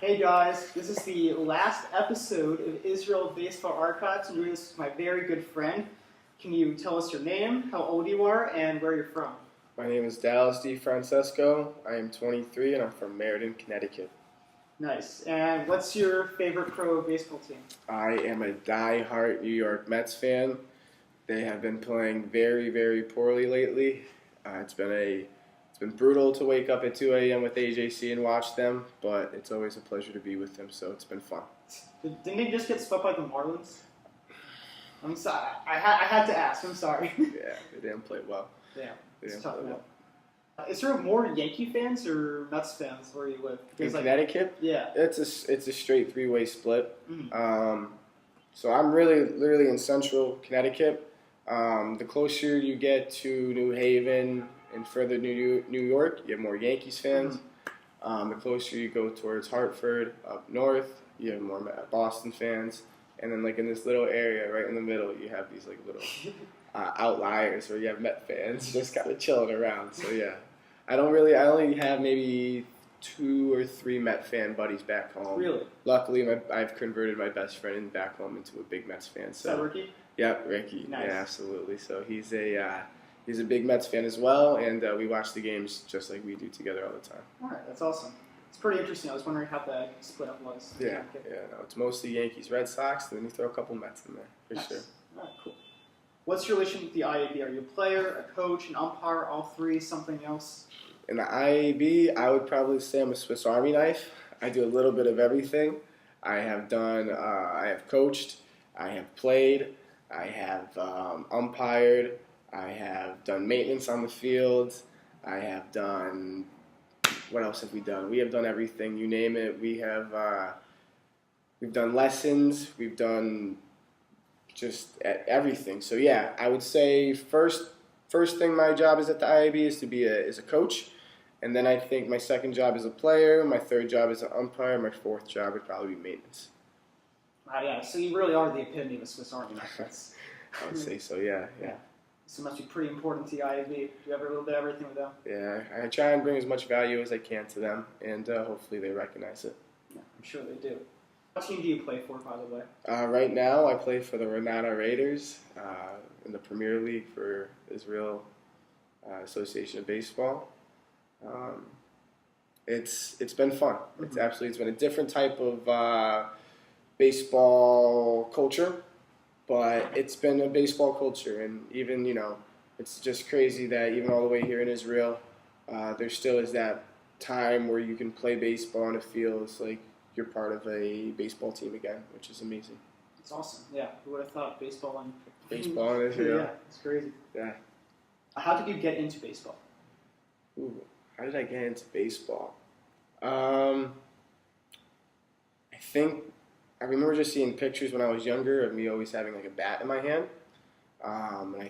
Hey guys, this is the last episode of Israel Baseball Archives. I'm doing this with my very good friend. Can you tell us your name, how old you are, and where you're from? My name is Dallas DeFrancesco. I am 23 and I'm from Meriden, Connecticut. Nice. And what's your favorite pro baseball team? I am a die-hard New York Mets fan. They have been playing very, very poorly lately. It's been brutal to wake up at 2 a.m. with AJC and watch them, but it's always a pleasure to be with them, so it's been fun. Didn't they just get swept by the Marlins? I'm sorry. I had to ask. I'm sorry. Yeah, they didn't play well. Yeah, They it's didn't tough. play well. Is there more Yankee fans or Mets fans where you live? In Connecticut? Yeah. It's a straight three-way split. Mm-hmm. So I'm literally in central Connecticut. The closer you get to New Haven and further New York, you have more Yankees fans. Mm-hmm. The closer you go towards Hartford, up north, you have more Boston fans. And then like in this little area right in the middle, you have these like little outliers where you have Met fans just kind of chilling around. So yeah, I only have maybe 2 or 3 Met fan buddies back home. Really? Luckily, I've converted my best friend back home into a big Mets fan. So. Is that Ricky? Yep, Ricky. Nice. Yeah, absolutely. So he's a big Mets fan as well, and we watch the games just like we do together all the time. All right, that's awesome. It's pretty interesting. I was wondering how the split up was. Yeah. No, it's mostly Yankees, Red Sox, and then you throw a couple Mets in there for Nice. sure. All right, cool. What's your relation with the IAB? Are you a player, a coach, an umpire, all three, something else? In the IAB, I would probably say I'm a Swiss Army knife. I do a little bit of everything. I have coached, I have played, I have umpired, I have done maintenance on the field, I have done, what else have we done? We have done everything, you name it. We've done lessons, we've done just everything. So yeah, I would say first thing my job is at the IAB is to be a coach. And then I think my second job is a player, my third job is an umpire, my fourth job would probably be maintenance. Yeah, so you really are the epitome of a Swiss Army knife. I would say so, yeah. So it must be pretty important to the IAB. Do you have a little bit of everything with them? Yeah, I try and bring as much value as I can to them, and hopefully they recognize it. Yeah, I'm sure they do. What team do you play for, by the way? Right now, I play for the Renata Raiders in the Premier League for Israel Association of Baseball. It's been fun. Mm-hmm. It's been a different type of baseball culture, but it's been a baseball culture, and even it's just crazy that even all the way here in Israel, there still is that time where you can play baseball and it feels like you're part of a baseball team again, which is amazing. It's awesome. Yeah, who would have thought baseball in Israel? Yeah, it's crazy. Yeah. How did you get into baseball? Ooh, how did I get into baseball? I remember just seeing pictures when I was younger of me always having like a bat in my hand. And I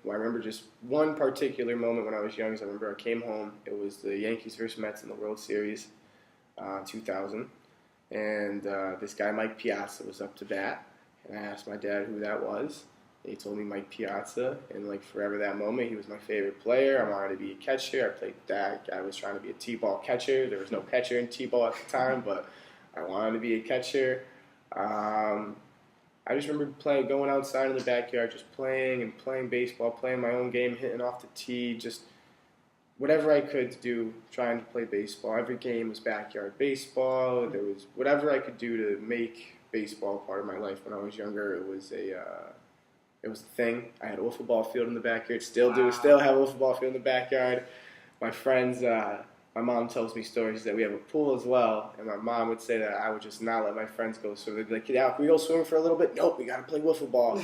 remember just one particular moment when I was young. I remember I came home. It was the Yankees versus Mets in the World Series, 2000. And this guy, Mike Piazza, was up to bat. And I asked my dad who that was. And he told me Mike Piazza. And like forever that moment, he was my favorite player. I wanted to be a catcher. I played that. I was trying to be a T-ball catcher. There was no catcher in T-ball at the time, but I wanted to be a catcher. I just remember going outside in the backyard, just playing baseball, playing my own game, hitting off the tee, just whatever I could do, trying to play baseball. Every game was backyard baseball. There was whatever I could do to make baseball part of my life. When I was younger, it was a thing. I had a wiffle ball field in the backyard. Still have a wiffle ball field in the backyard. My friends. My mom tells me stories that we have a pool as well, and my mom would say that I would just not let my friends go swim. They'd be like, "Get out, can we go swimming for a little bit?" Nope, we got to play wiffle ball.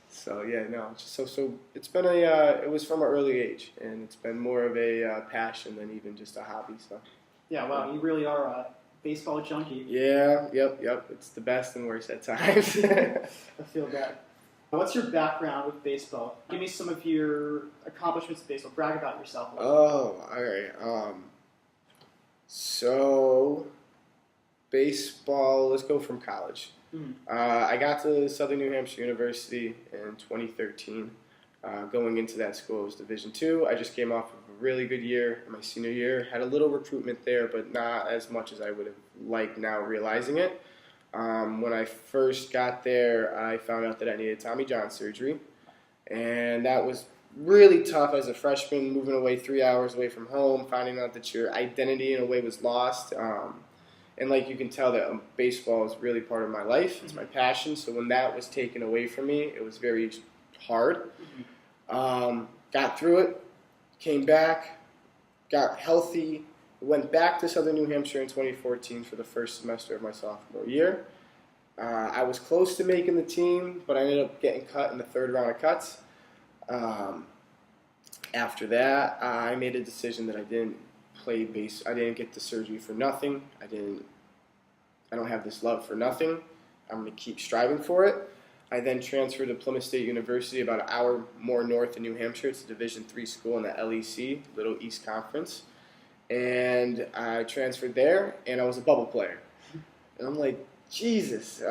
So yeah, no, just so it's been it was from an early age, and it's been more of a passion than even just a hobby. So yeah, wow, you really are a baseball junkie. Yeah, yep. It's the best and worst at times. I feel that. What's your background with baseball? Give me some of your accomplishments in baseball. Brag about yourself. Oh, all right. So, baseball, let's go from college. I got to Southern New Hampshire University in 2013. Going into that school, it was Division II. I just came off of a really good year in my senior year. Had a little recruitment there, but not as much as I would have liked now realizing it. When I first got there, I found out that I needed Tommy John surgery, and that was really tough as a freshman, moving away 3 hours away from home, finding out that your identity in a way was lost. And like you can tell that baseball is really part of my life. It's my passion. So when that was taken away from me, it was very hard. Got through it, came back, got healthy, went back to Southern New Hampshire in 2014 for the first semester of my sophomore year. I was close to making the team, but I ended up getting cut in the third round of cuts. After that, I made a decision that I didn't play base. I didn't get the surgery for nothing. I don't have this love for nothing. I'm going to keep striving for it. I then transferred to Plymouth State University, about an hour more north in New Hampshire. It's a Division III school in the LEC, Little East Conference. And I transferred there, and I was a bubble player. And I'm like, Jesus,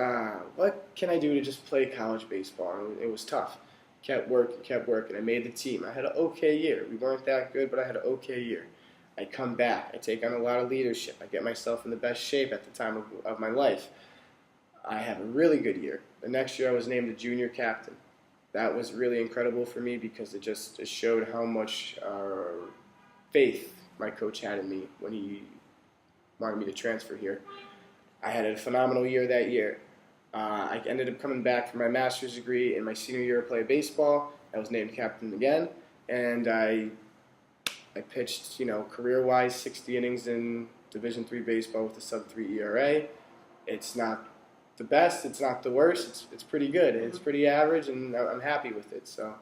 what can I do to just play college baseball? And it was tough. Kept working. I made the team. I had an okay year. We weren't that good, but I had an okay year. I come back. I take on a lot of leadership. I get myself in the best shape at the time of my life. I have a really good year. The next year I was named a junior captain. That was really incredible for me because it showed how much faith my coach had in me when he wanted me to transfer here. I had a phenomenal year that year. I ended up coming back for my master's degree in my senior year of play baseball. I was named captain again, and I pitched, career-wise 60 innings in Division III baseball with a sub-3 ERA. It's not the best, it's not the worst, it's pretty good. It's pretty average, and I'm happy with it. So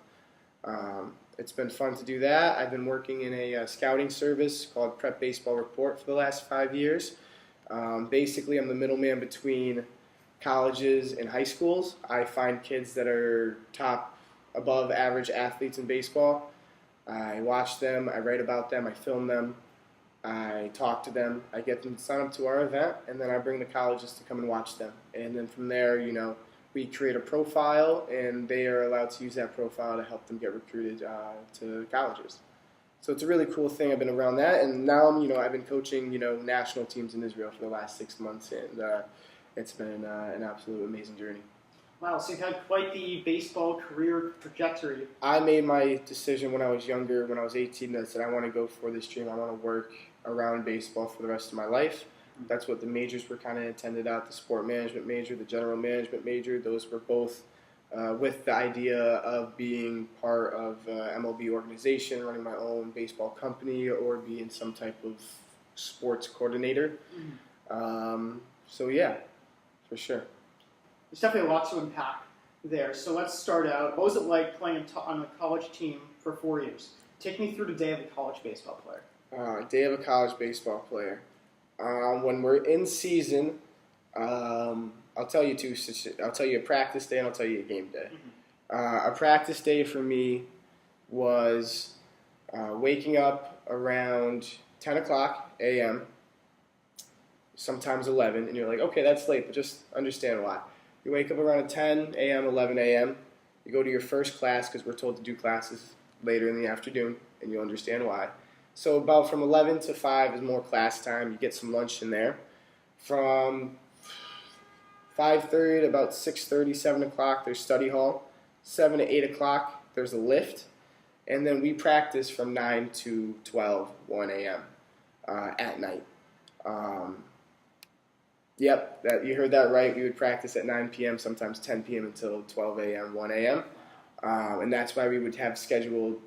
it's been fun to do that. I've been working in a scouting service called Prep Baseball Report for the last 5 years. Basically, I'm the middleman between colleges and high schools. I find kids that are top, above average athletes in baseball. I watch them, I write about them, I film them, I talk to them, I get them to sign up to our event, and then I bring the colleges to come and watch them. And then from there, we create a profile, and they are allowed to use that profile to help them get recruited to colleges. So it's a really cool thing. I've been around that, and now I've been coaching national teams in Israel for the last 6 months, and it's been an absolute amazing journey. Wow, so you've had quite the baseball career trajectory. I made my decision when I was younger, when I was 18, that I said I want to go for this dream. I want to work around baseball for the rest of my life. That's what the majors were kind of intended at, the sport management major, the general management major. Those were both with the idea of being part of an MLB organization, running my own baseball company, or being some type of sports coordinator. So yeah, for sure. There's definitely a lot to unpack there. So let's start out. What was it like playing on a college team for 4 years? Take me through the day of a college baseball player. Day of a college baseball player. When we're in season, I'll tell you two. I'll tell you a practice day and I'll tell you a game day. A practice day for me was waking up around 10 o'clock a.m., sometimes 11, and you're like, okay, that's late, but just understand why. You wake up around 10 a.m., 11 a.m., you go to your first class because we're told to do classes later in the afternoon, and you'll understand why. So about from 11 to 5 is more class time. You get some lunch in there. From 5:30 to about 6:30, 7 o'clock, there's study hall. 7 to 8 o'clock, there's a lift. And then we practice from 9 to 12, 1 a.m. At night. Yep, you heard that right. We would practice at 9 p.m., sometimes 10 p.m. until 12 a.m., 1 a.m. And that's why we would have scheduled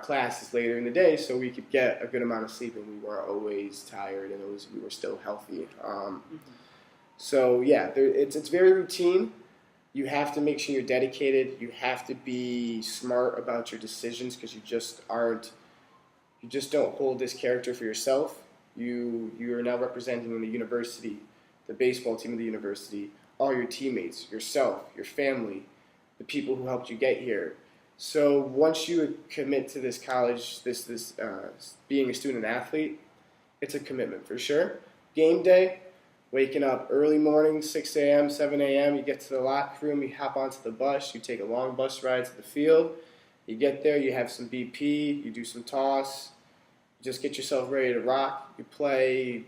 classes later in the day so we could get a good amount of sleep and we weren't always tired and we were still healthy. So, yeah, it's very routine. You have to make sure you're dedicated. You have to be smart about your decisions because you just don't hold this character for yourself. You are now representing the university, the baseball team of the university, all your teammates, yourself, your family, the people who helped you get here. So once you commit to this college, this being a student athlete, it's a commitment for sure. Game day, waking up early morning, 6 a.m., 7 a.m., you get to the locker room, you hop onto the bus, you take a long bus ride to the field, you get there, you have some BP, you do some toss, just get yourself ready to rock. You play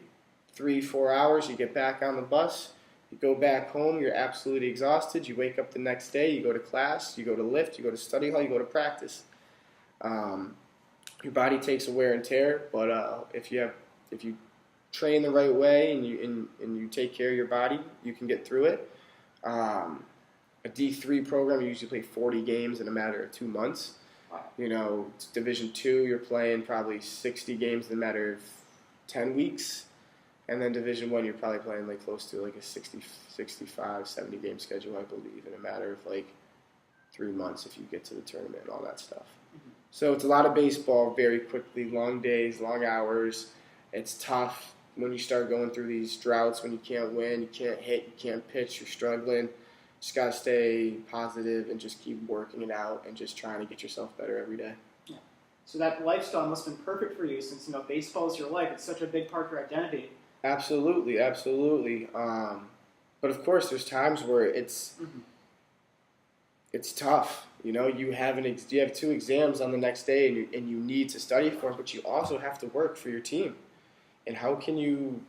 3-4 hours, you get back on the bus, you go back home, you're absolutely exhausted. You wake up the next day, you go to class, you go to lift, you go to study hall, you go to practice. Your body takes a wear and tear, but if you train the right way and you take care of your body, you can get through it. A D3 program, you usually play 40 games in a matter of 2 months. Wow. Division II, you're playing probably 60 games in a matter of 10 weeks. And then Division I, you're probably playing like close to like a 60, 65, 70 game schedule, I believe, in a matter of like 3 months if you get to the tournament and all that stuff. Mm-hmm. So it's a lot of baseball very quickly, long days, long hours. It's tough when you start going through these droughts when you can't win, you can't hit, you can't pitch, you're struggling. Just got to stay positive and just keep working it out and just trying to get yourself better every day. Yeah. So that lifestyle must have been perfect for you since, baseball is your life. It's such a big part of your identity. Absolutely, absolutely. But of course, there's times where it's tough. You have you have 2 exams on the next day, and you need to study for them, but you also have to work for your team. And how can you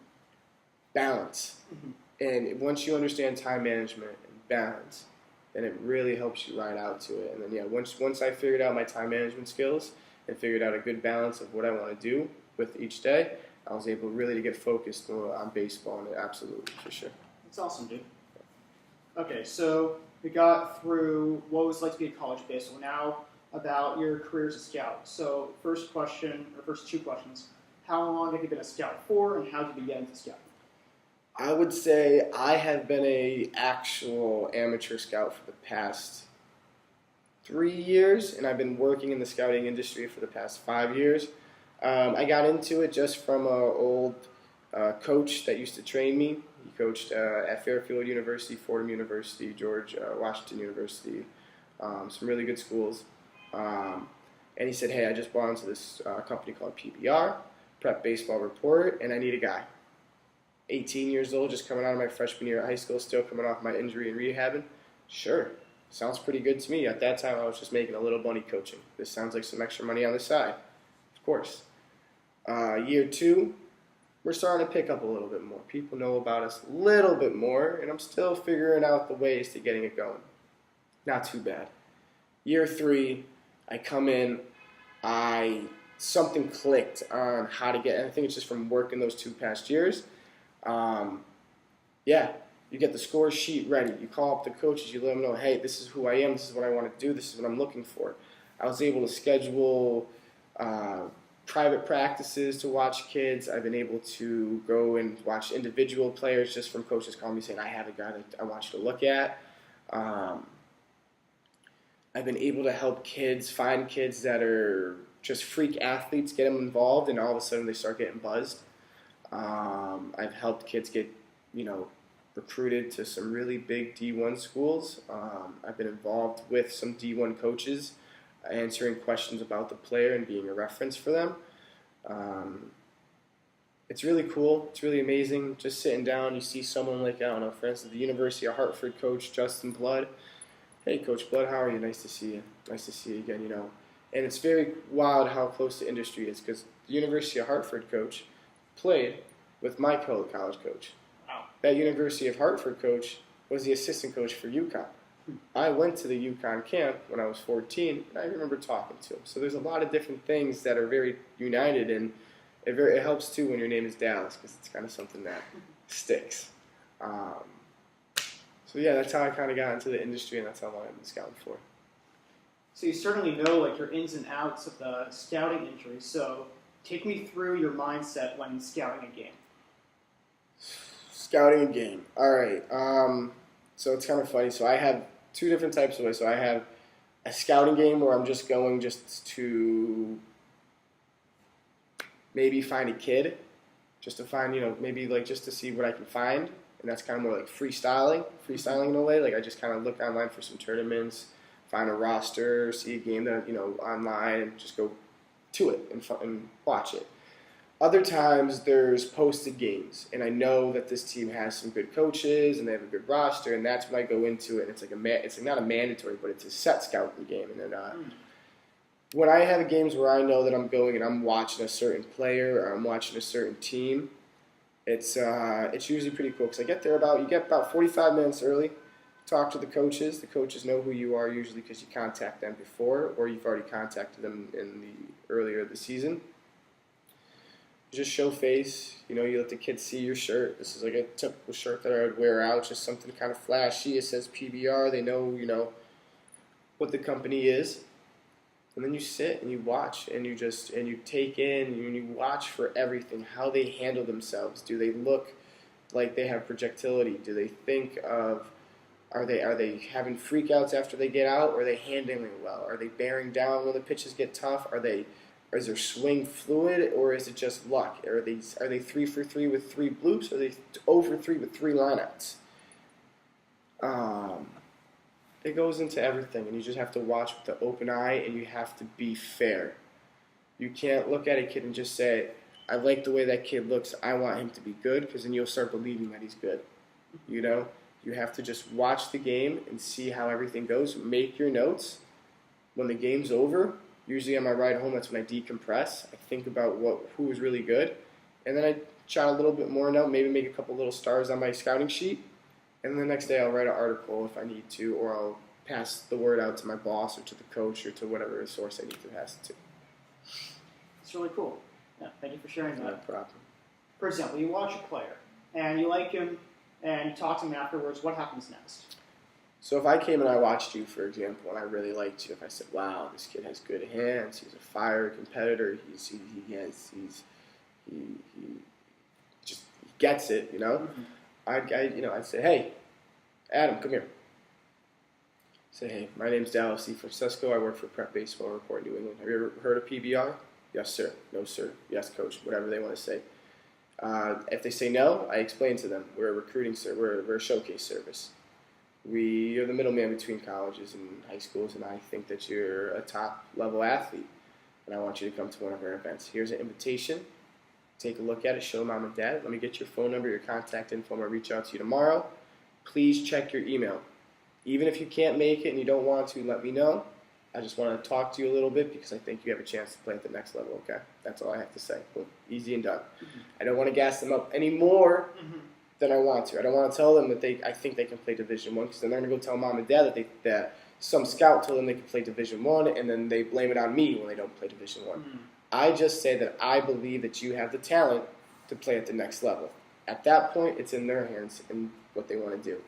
balance? Mm-hmm. And once you understand time management and balance, then it really helps you ride out to it. And then once I figured out my time management skills and figured out a good balance of what I want to do with each day, I was able really to get focused more on baseball, and absolutely, for sure. That's awesome, dude. Okay, so we got through what it was like to be a college baseball. Now about your career as a scout. So first 2 questions. How long have you been a scout for, and how did you get into scouting? I would say I have been a actual amateur scout for the past 3 years, and I've been working in the scouting industry for the past 5 years. I got into it just from an old coach that used to train me. He coached at Fairfield University, Fordham University, George Washington University, some really good schools. And he said, hey, I just bought into this company called PBR, Prep Baseball Report, and I need a guy. 18 years old, just coming out of my freshman year at high school, still coming off my injury and rehabbing. Sure, sounds pretty good to me. At that time, I was just making a little money coaching. This sounds like some extra money on the side. Of course. Year 2, we're starting to pick up a little bit more. People know about us a little bit more, and I'm still figuring out the ways to getting it going. Not too bad. Year 3, I come in, something clicked on how to get, and I think it's just from working those 2 past years. You get the score sheet ready. You call up the coaches, you let them know, hey, this is who I am, this is what I want to do, this is what I'm looking for. I was able to schedule private practices to watch kids. I've been able to go and watch individual players just from coaches calling me saying, I have a guy that I want you to look at. I've been able to help find kids that are just freak athletes, get them involved, and all of a sudden they start getting buzzed. I've helped kids get, recruited to some really big D1 schools. I've been involved with some D1 coaches, answering questions about the player and being a reference for them. It's really cool. It's really amazing. Just sitting down, you see someone like, for instance, the University of Hartford coach, Justin Blood. Hey, Coach Blood, how are you? Nice to see you. Nice to see you again, And it's very wild how close the industry is because the University of Hartford coach played with my college coach. Wow. That University of Hartford coach was the assistant coach for UConn. I went to the UConn camp when I was 14, and I remember talking to him. So there's a lot of different things that are very united, and it helps too when your name is Dallas because it's kind of something that sticks. That's how I kind of got into the industry, and that's how long I've been scouting for. So you certainly know your ins and outs of the scouting industry. So take me through your mindset when scouting a game. Scouting a game. All right. So it's kind of funny. So I have 2 different types of ways. So I have a scouting game where I'm just going to maybe find a kid, just to find, just to see what I can find. And that's kind of more like freestyling in a way. Like I just kind of look online for some tournaments, find a roster, see a game that, online, and just go to it and watch it. Other times there's posted games, and I know that this team has some good coaches and they have a good roster, and that's when I go into it. And it's like not a mandatory, but it's a set scouting game. And then when I have games where I know that I'm going and I'm watching a certain player or I'm watching a certain team, it's usually pretty cool because you get about 45 minutes early. Talk to the coaches. The coaches know who you are usually because you contact them before or you've already contacted them in the earlier of the season. Just show face. You let the kids see your shirt. This is like a typical shirt that I would wear out. Just something kind of flashy. It says PBR. They know what the company is. And then you sit and you watch and you take in and you watch for everything. How they handle themselves. Do they look like they have projectility? Do they think of Are they having freakouts after they get out? Or are they handling it well? Are they bearing down when the pitches get tough? Is their swing fluid, or is it just luck? Are they 3 for 3 with 3 bloops? Or are they 0 for 3 with 3 lineouts? It goes into everything, and you just have to watch with the open eye, and you have to be fair. You can't look at a kid and just say, "I like the way that kid looks. I want him to be good," because then you'll start believing that he's good. You have to just watch the game and see how everything goes. Make your notes. When the game's over, usually on my ride home, that's when I decompress. I think about who was really good. And then I jot a little bit more note, maybe make a couple little stars on my scouting sheet. And then the next day I'll write an article if I need to, or I'll pass the word out to my boss or to the coach or to whatever source I need to pass it to. It's really cool. Yeah, thank you for sharing that. No problem. For example, you watch a player, and you like him, and you talk to him afterwards. What happens next? So if I came and I watched you, for example, and I really liked you, if I said, "Wow, this kid has good hands. He's a fire competitor. He gets it," Mm-hmm. I'd say, "Hey, Adam, come here." Say, "Hey, my name's Dallas DeFrancesco. I work for Prep Baseball Report New England. Have you ever heard of PBR? Yes, sir. No, sir. Yes, coach. Whatever they want to say." If they say no, I explain to them we're a recruiting service. We're a showcase service. We are the middleman between colleges and high schools, and I think that you're a top-level athlete, and I want you to come to one of our events. Here's an invitation. Take a look at it. Show mom and dad. Let me get your phone number, your contact info. I'm going to reach out to you tomorrow. Please check your email. Even if you can't make it and you don't want to, let me know. I just want to talk to you a little bit because I think you have a chance to play at the next level, okay? That's all I have to say. Boom. Easy and done. Mm-hmm. I don't want to gas them up any more than I want to. I don't want to tell them that I think they can play Division I because then they're going to go tell mom and dad that some scout told them they can play Division I, and then they blame it on me when they don't play Division I. Mm-hmm. I just say that I believe that you have the talent to play at the next level. At that point, it's in their hands and what they want to do.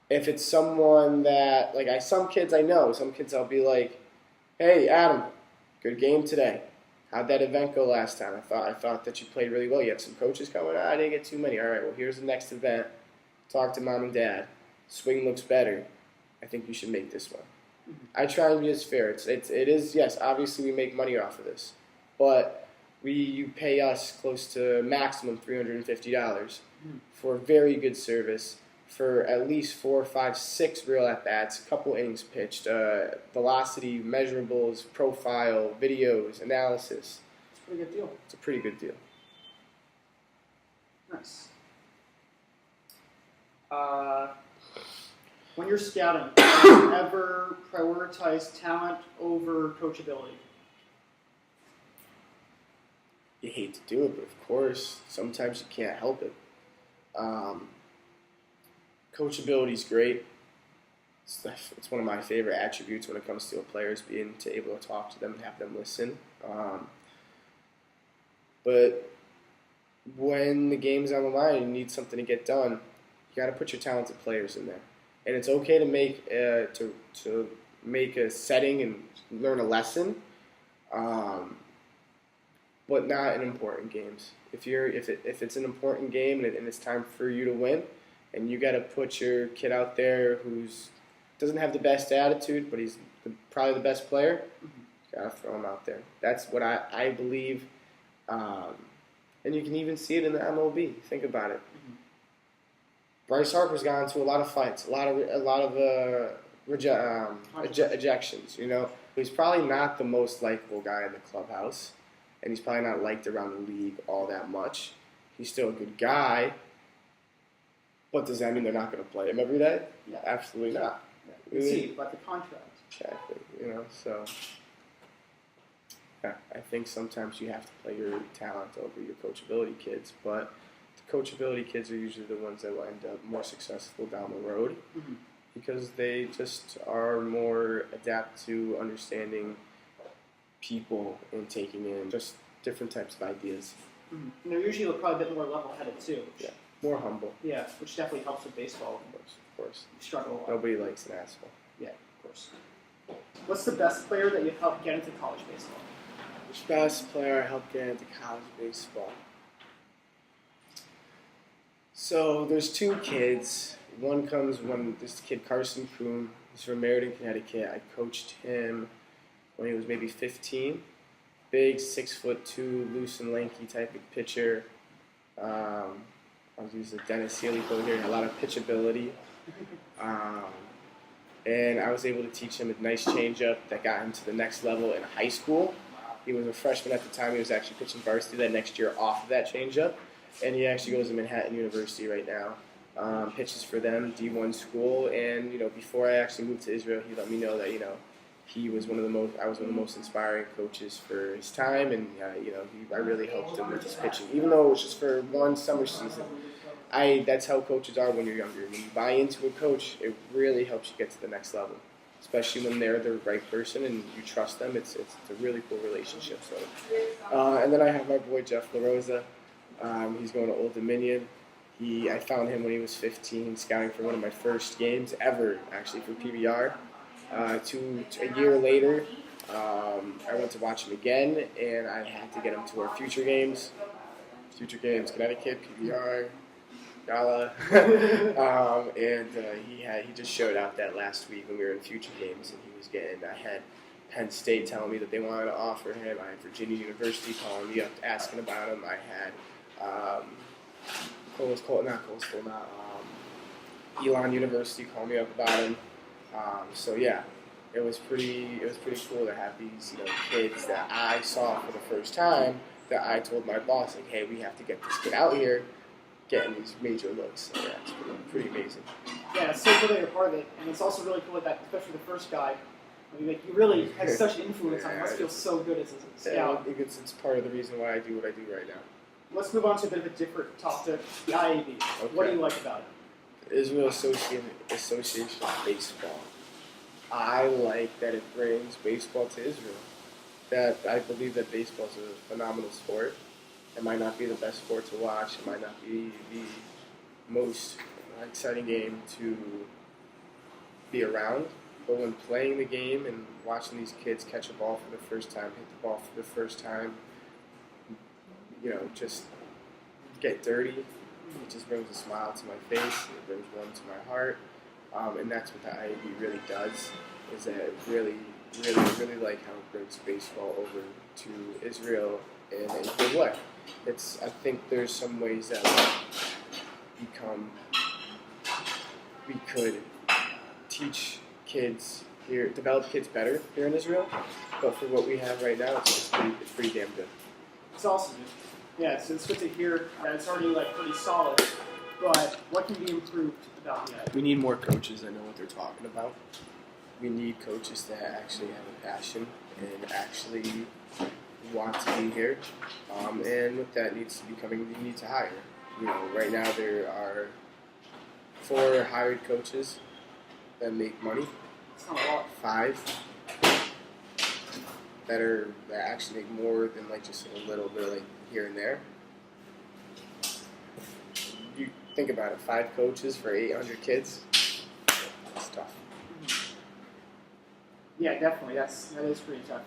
If it's someone that, some kids I'll be like, "Hey, Adam, good game today. How'd that event go last time? I thought that you played really well. You had some coaches coming. I didn't get too many. All right, well, here's the next event. Talk to mom and dad. Swing looks better. I think you should make this one." Mm-hmm. I try and be as fair. It is, yes, obviously we make money off of this. But you pay us close to maximum $350 for very good service, for at least 4, 5, 6 real at-bats, a couple innings pitched, velocity, measurables, profile, videos, analysis. It's a pretty good deal. It's a pretty good deal. Nice. When you're scouting, do you ever prioritize talent over coachability? You hate to do it, but of course, sometimes you can't help it. Coachability is great. It's one of my favorite attributes when it comes to a player is being able to talk to them and have them listen. But when the game's on the line and you need something to get done, you got to put your talented players in there. And it's okay to make to make a setting and learn a lesson, but not in important games. If it's an important game and it's time for you to win, and you got to put your kid out there who's doesn't have the best attitude, but he's probably the best player, you got to throw him out there. That's what I believe. And you can even see it in the MLB. Think about it. Bryce Harper's gotten into a lot of fights, a lot of ejections. He's probably not the most likable guy in the clubhouse, and he's probably not liked around the league all that much. He's still a good guy, but does that mean they're not going to play him every day? Yeah. Absolutely not. Yeah. You see, but the contract. Exactly. So Yeah, I think sometimes you have to play your talent over your coachability kids, but the coachability kids are usually the ones that will end up more successful down the road Mm-hmm. because they just are more adept to understanding people and taking in just different types of ideas. Mm-hmm. And they're usually probably a bit more level-headed too. Yeah, more humble. Yeah, which definitely helps with baseball. Of course. You struggle a lot. Nobody likes an asshole. Yeah, of course. What's the best player that you helped get into college baseball? Which best player helped get into college baseball? So there's two kids. This kid Carson Coon. He's from Meriden, Connecticut. I coached him when he was maybe 15. Big, 6'2", loose and lanky type of pitcher. I'll use the Dennis Sealy quote here. A lot of pitchability. And I was able to teach him a nice changeup that got him to the next level in high school. He was a freshman at the time. He was actually pitching varsity that next year off of that changeup. And he actually goes to Manhattan University right now. Pitches for them, D1 school. And, before I actually moved to Israel, he let me know that, I was one of the most inspiring coaches for his time. And, I really helped him with his pitching. Even though it was just for one summer season, that's how coaches are when you're younger. When you buy into a coach, it really helps you get to the next level. Especially when they're the right person and you trust them. It's a really cool relationship. So, and then I have my boy Jeff LaRosa. He's going to Old Dominion. I found him when he was 15, scouting for one of my first games ever, actually, for PBR. A year later, I went to watch him again, and I had to get him to our future games. Future games, Connecticut, PBR, Gala. He just showed out that last week when we were in future games, and I had Penn State telling me that they wanted to offer him. I had Virginia University calling me up asking about him. I had Elon University calling me up about him. It was pretty cool to have these kids that I saw for the first time that I told my boss, like, hey, we have to get this kid out here getting these major looks. So, yeah, it's pretty amazing. Yeah, it's so cool that you're part of it, and it's also really cool that, especially the first guy, you really had such an influence on him. It must feel so good as a scout. Yeah, it's part of the reason why I do what I do right now. Let's move on to a bit of a different topic, the IAB. Okay. What do you like about it? Israel Association of Baseball. I like that it brings baseball to Israel. That I believe that baseball is a phenomenal sport. It might not be the best sport to watch. It might not be the most exciting game to be around. But when playing the game and watching these kids catch a ball for the first time, hit the ball for the first time, just get dirty, it just brings a smile to my face. It brings one to my heart. And that's what the IAB really does, is that it really like how it brings baseball over to Israel in a good way. I think there's some ways that we could teach kids here, develop kids better here in Israel, but for what we have right now, it's pretty damn good. It's awesome. Yeah, so it's good to hear that it's already pretty solid, but what can be improved about that? We need more coaches that know what they're talking about. We need coaches that actually have a passion and actually want to be here. And with that you need to hire. Right now there are 4 hired coaches that make money. It's not a lot. 5 that actually make more than just a little bit here and there. You think about it, 5 coaches for 800 kids. That's tough. Yeah, definitely. That is pretty tough.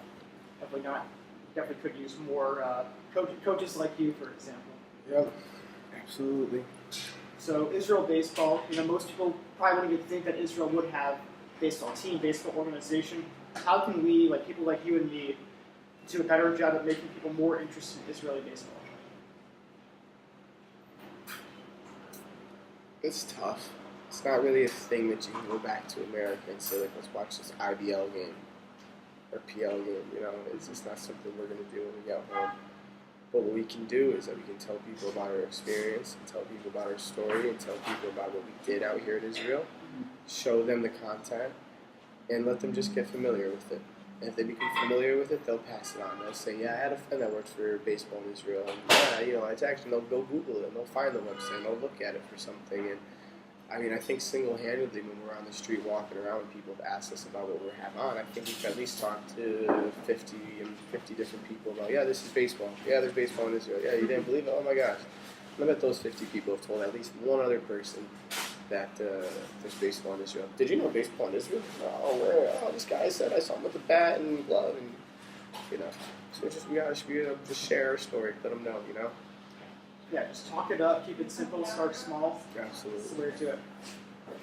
Definitely could use more coaches like you, for example. Yep, absolutely. So Israel baseball, most people probably wouldn't even think that Israel would have baseball team, baseball organization. How can we, people like you and me, do a better job of making people more interested in Israeli baseball? It's tough. It's not really a thing that you can go back to America and say, let's watch this IBL game or PL game. It's just not something we're going to do when we get home. But what we can do is that we can tell people about our experience, and tell people about our story, and tell people about what we did out here in Israel, show them the content, and let them just get familiar with it. And if they become familiar with it, they'll pass it on. They'll say, yeah, I had a friend that worked for baseball in Israel. And it's actually, they'll go Google it and they'll find the website and they'll look at it for something. And I mean, I think single-handedly when we're on the street walking around and people have asked us about what we have on, I think we've at least talked to 50 different people about, yeah, this is baseball. Yeah, there's baseball in Israel. Yeah, you didn't believe it? Oh my gosh. I bet those 50 people have told at least one other person that there's baseball in Israel. Did you know baseball in Israel? Oh, where? Oh, this guy said I saw him with a bat and glove, and So we gotta just share our story, let them know, Yeah, just talk it up, keep it simple, start small. Absolutely. That's the way to do it.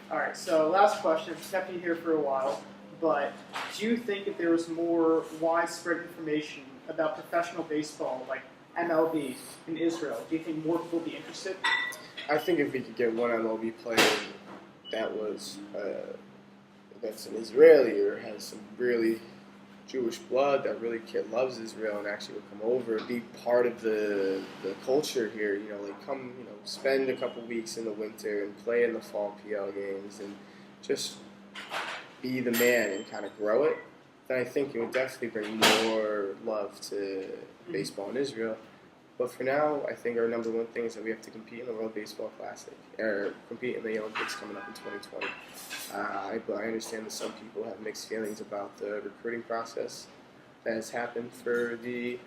All right, so last question. I've kept you here for a while, but do you think if there was more widespread information about professional baseball, like MLB in Israel, do you think more people would be interested? I think if we could get one MLB player that's an Israeli or has some really Jewish blood that really loves Israel and actually would come over, be part of the culture here, come, spend a couple weeks in the winter and play in the fall PL games and just be the man and kind of grow it, then I think it would definitely bring more love to baseball in Israel. But for now, I think our number one thing is that we have to compete in the World Baseball Classic, or compete in the Olympics coming up in 2020. I understand that some people have mixed feelings about the recruiting process that has happened for the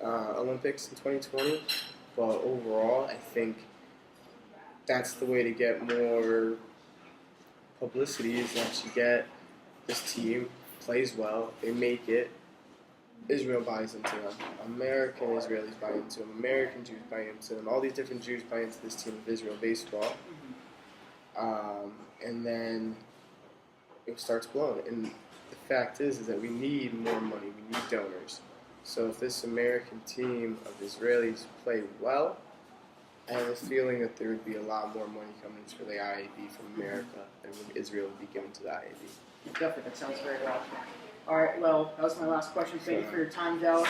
Olympics in 2020. But overall, I think that's the way to get more publicity is that you get this team, plays well, they make it, Israel buys into them. American Israelis buy into them. American Jews buy into them. All these different Jews buy into this team of Israel baseball. And then it starts blowing. And the fact is that we need more money. We need donors. So if this American team of Israelis play well, I have a feeling that there would be a lot more money coming for the IAB from America than Israel would be given to the IAB. Definitely, that sounds very logical. All right, well, that was my last question. Thank you for your time, Dallas.